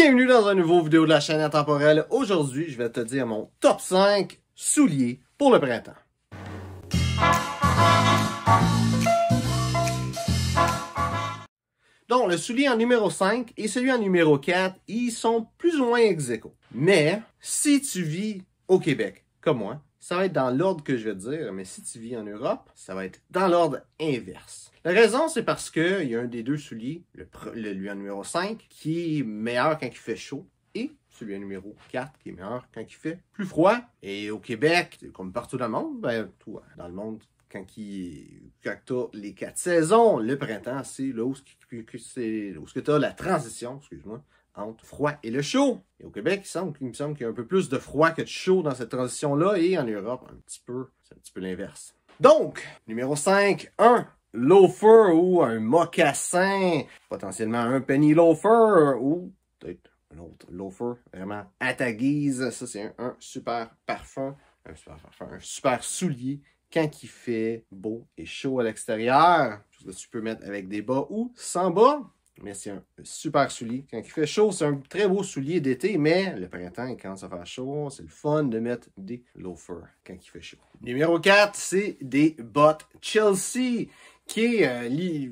Bienvenue dans une nouvelle vidéo de la chaîne Intemporelle. Aujourd'hui, je vais te dire mon top 5 souliers pour le printemps. Donc, le soulier en numéro 5 et celui en numéro 4, ils sont plus ou moins ex-aequo. Mais, si tu vis au Québec, comme moi, ça va être dans l'ordre que je vais te dire, mais si tu vis en Europe, ça va être dans l'ordre inverse. La raison, c'est parce qu'il y a un des deux souliers, lui en numéro 5, qui est meilleur quand il fait chaud, et celui en numéro 4, qui est meilleur quand il fait plus froid. Et au Québec, comme partout dans le monde, tout dans le monde, quand tu as les 4 saisons, le printemps, c'est là où tu as la transition, excuse-moi, entre froid et le chaud. Et au Québec, il me semble qu'il y a un peu plus de froid que de chaud dans cette transition-là, et en Europe, c'est un petit peu l'inverse. Donc, numéro 5, un loafer ou un mocassin, potentiellement un penny loafer ou peut-être un autre loafer, vraiment à ta guise. Ça, c'est un super parfum, un super soulier quand il fait beau et chaud à l'extérieur. Chose que tu peux mettre avec des bas ou sans bas. Mais c'est un super soulier. Quand il fait chaud, c'est un très beau soulier d'été, mais le printemps, il commence à faire chaud. C'est le fun de mettre des loafers quand il fait chaud. Numéro 4, c'est des bottes Chelsea, qui est,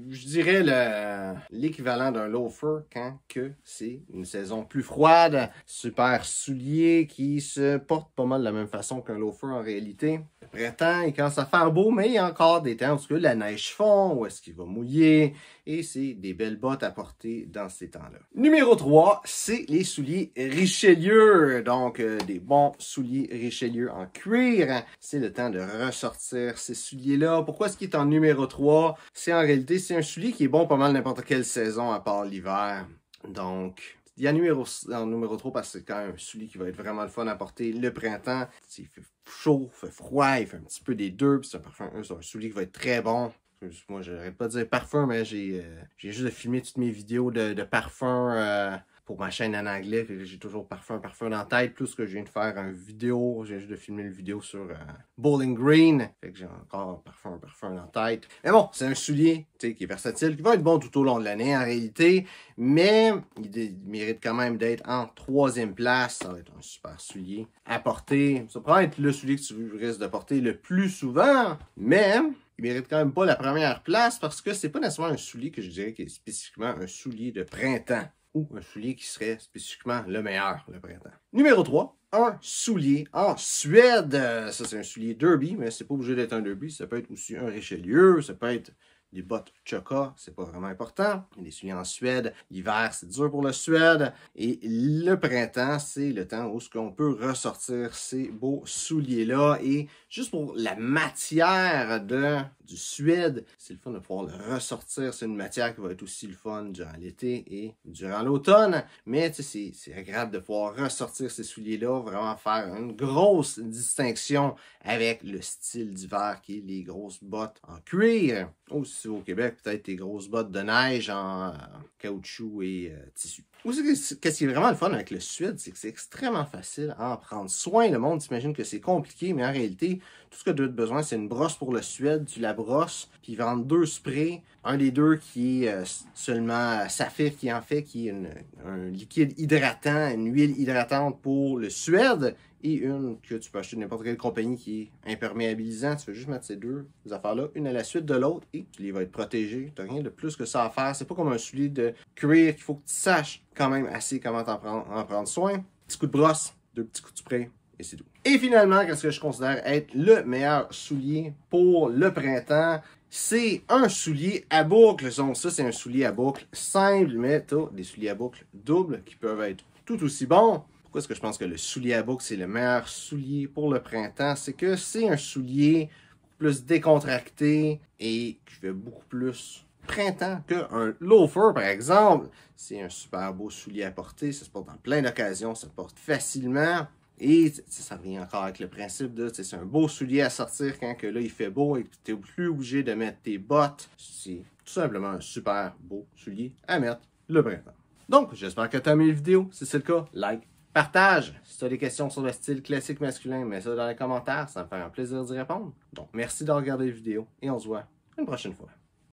je dirais, l'équivalent d'un loafer quand que c'est une saison plus froide. Super soulier qui se porte pas mal de la même façon qu'un loafer en réalité. Le printemps, il commence à faire beau, mais il y a encore des temps où la neige fond, où est-ce qu'il va mouiller, et c'est des belles bottes à porter dans ces temps-là. Numéro 3, c'est les souliers Richelieu. Donc, des bons souliers Richelieu en cuir. C'est le temps de ressortir ces souliers-là. Pourquoi est-ce qu'il est en numéro 3? C'est en réalité, c'est un soulier qui est bon pas mal n'importe quelle saison à part l'hiver. Donc, il y a numéro 3 parce que c'est quand même un soulier qui va être vraiment le fun à porter le printemps. Il fait chaud, il fait froid, il fait un petit peu des deux. Puis c'est un soulier qui va être très bon. Moi, je n'arrête pas de dire parfum, mais j'ai juste de filmer toutes mes vidéos de parfum pour ma chaîne en anglais. J'ai toujours parfum dans la tête. Plus que je viens de faire une vidéo, j'ai juste de filmer une vidéo sur Bowling Green. Fait que j'ai encore un parfum dans la tête. Mais bon, c'est un soulier qui est versatile, qui va être bon tout au long de l'année en réalité. Mais il mérite quand même d'être en 3e place. Ça va être un super soulier à porter. Ça pourrait être le soulier que tu risques de porter le plus souvent. Mais il mérite quand même pas la première place parce que c'est pas nécessairement un soulier que je dirais qui est spécifiquement un soulier de printemps ou un soulier qui serait spécifiquement le meilleur le printemps. Numéro 3, un soulier en Suède. Ça, c'est un soulier derby, mais c'est pas obligé d'être un derby. Ça peut être aussi un Richelieu, ça peut être des bottes Chukka, c'est pas vraiment important. Il y a des souliers en Suède. L'hiver, c'est dur pour le Suède. Et le printemps, c'est le temps où on peut ressortir ces beaux souliers-là. Et juste pour la matière du Suède, c'est le fun de pouvoir le ressortir. C'est une matière qui va être aussi le fun durant l'été et durant l'automne. Mais c'est agréable de pouvoir ressortir ces souliers-là, vraiment faire une grosse distinction avec le style d'hiver qui est les grosses bottes en cuir. Aussi au Québec, peut-être des grosses bottes de neige en caoutchouc et tissu. Aussi, qu'est-ce qui est vraiment le fun avec le Suède, c'est que c'est extrêmement facile à en prendre soin. Le monde s'imagine que c'est compliqué, mais en réalité, tout ce que tu as besoin, c'est une brosse pour le Suède. Tu la brosses, puis ils vendent 2 sprays. Un des deux qui est seulement Saphir qui en fait, qui est un liquide hydratant, une huile hydratante pour le Suède. Et une que tu peux acheter de n'importe quelle compagnie qui est imperméabilisant. Tu fais juste mettre ces deux affaires-là, une à la suite de l'autre, et tu les vas être protégé. Tu n'as rien de plus que ça à faire. C'est pas comme un soulier de cuir qu'il faut que tu saches quand même assez comment en prendre soin. Petit coup de brosse, 2 petits coups de spray, et c'est tout. Et finalement, qu'est-ce que je considère être le meilleur soulier pour le printemps? C'est un soulier à boucle. Donc ça, c'est un soulier à boucle simple, mais tu as des souliers à boucle doubles qui peuvent être tout aussi bons. Pourquoi est-ce que je pense que le soulier à boucle, c'est le meilleur soulier pour le printemps? C'est que c'est un soulier plus décontracté et qui fait beaucoup plus printemps qu'un loafer, par exemple. C'est un super beau soulier à porter. Ça se porte dans plein d'occasions. Ça se porte facilement. Et ça revient encore avec le principe de, c'est un beau soulier à sortir quand que là, il fait beau et que tu n'es plus obligé de mettre tes bottes. C'est tout simplement un super beau soulier à mettre le printemps. Donc, j'espère que tu as aimé la vidéo. Si c'est le cas, like. Partage, si tu as des questions sur le style classique masculin, mets ça dans les commentaires, ça me fait un plaisir d'y répondre. Donc, merci de regarder la vidéo et on se voit une prochaine fois.